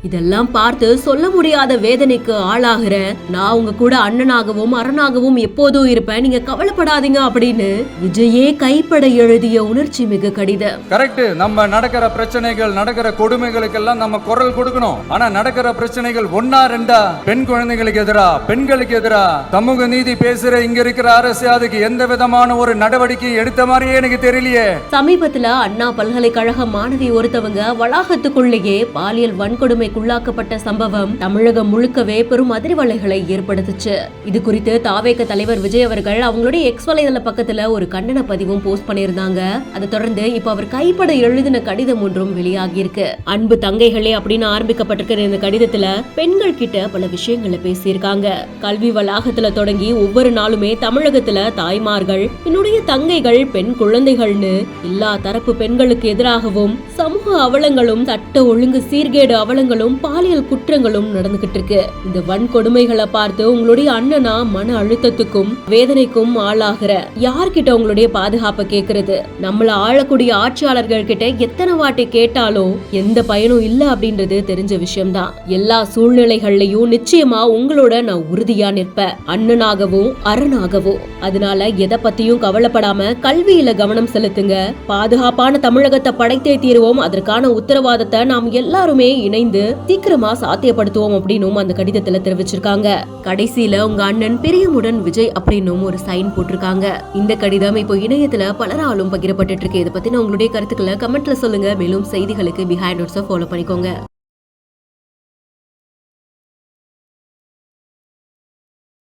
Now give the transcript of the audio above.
இதெல்லாம் பார்த்து சொல்ல முடியாத வேதனைக்கு ஆளாகிற நான் உங்க கூட அண்ணனாகவும் அரணாகவும் எப்போதும் இருப்பேன், நீங்க கவலைப்படாதீங்க அப்படின்னு விஜயே கைப்பட எழுதிய உணர்ச்சி மிகு கடிதம். கரெக்ட். நம்ம நடக்கிற பிரச்சனைகள் நடக்கிற கொடுமைகளுக்கெல்லாம் நம்ம குரல் கொடுக்கணும். ஆனா நடக்கிற பிரச்சனைகள் ஒன்னா ரெண்டா பெண் குழந்தைகளுக்கு எதிரா பெண்களுக்கு எதிரா சமூக நீதி பேசுற இங்க இருக்கிற அரசு அதுக்கு எந்த விதமான ஒரு நடவடிக்கை எடுத்த மாதிரியே எனக்கு தெரியலையே. சமீபத்துல அண்ணா பல்கலைக்கழக மாணவி ஒருத்தவங்க வளாகத்துக்குள்ளேயே பாலியல் வன்கொடுமைக்குள்ளாக்கப்பட்ட சம்பவம் தமிழகம் முழுக்கவே பெரும் அதிர்வலைகளை ஏற்படுத்துச்சு. இது குறித்து தாவேக தலைவர் விஜய் அவர்கள் அவங்களுடைய எக்ஸ் வலைதள பக்கத்துல ஒரு கண்டன பதிவும் போஸ்ட் பண்ணியிருந்தாங்க. அதை தொடர்ந்து இப்ப அவர் கைப்பட எழுதின கடிதம் ஒன்றும் வெளியாகி இருக்கு. அன்பு தங்கைகளே அப்படின்னு ஆரம்பிக்கப்பட்டிருக்கிற இந்த கடிதத்துல பெண்கள் கிட்ட பல விஷயங்களை பேசியிருக்காங்க. கல்வி வளாகத்துல தொடங்கி ஒவ்வொரு நாளுமே தமிழகத்துல தாய்மார்கள், என்னுடைய தங்கைகள், பெண் குழந்தைகள்னு எல்லா தரப்பு பெண்களுக்கு எதிராகவும் சமூக அவலங்களும் சட்ட ஒழுங்கு சீர்கேடு அவலங்களும் பாலியல் குற்றங்களும் நடந்துகிட்டு இருக்கு. இந்த வன்கொடுமைகளை பார்த்து உங்களுடைய அண்ணனா மன அழுத்தத்துக்கும் வேதனைக்கும் ஆளாகிற யார்கிட்ட உங்களுடைய பாதுகாப்பை கேட்கறது? நம்மள ஆளக்கூடிய ஆட்சியாளர்கள் கிட்ட எத்தனை வாட்டி கேட்டாலும் எந்த பயனும் இல்ல அப்படின்றது தெரிஞ்ச விஷயம்தான். எல்லா சூழ்நிலைகள்லயும் நிச்சயமா உங்களோட நான் உறுதியா நிற்பேன், அண்ணனாகவும் அரணாகவும். அதனால எதை பத்தியும் கவலைப்படாம கல்வியில கவனம் செலுத்துங்க. பாதுகாப்பான தமிழகத்தை படைத்தே தீருவோம். அதற்கான உத்தரவாதத்தை நாம் எல்லாருமே இணைந்து சீக்கிரமா சாத்தியப்படுத்துவோம் அப்படின்னு அந்த கடிதத்துல தெரிவிச்சிருக்காங்க. கடைசியில உங்க அண்ணன் பிரியமுடன் விஜய் அப்படின்னு ஒரு சைன் போட்டிருக்காங்க. இந்த கடிதம் இப்போ இணையத்துல பலராலும் பகிரப்பட்டு இருக்கு. இதை பத்தின உங்களுடைய கருத்துக்களை கமெண்ட்ல சொல்லுங்க. மேலும் செய்திகளுக்கு பிஹைண்ட் நோட்ஸை ஃபாலோ பண்ணிக்கோங்க.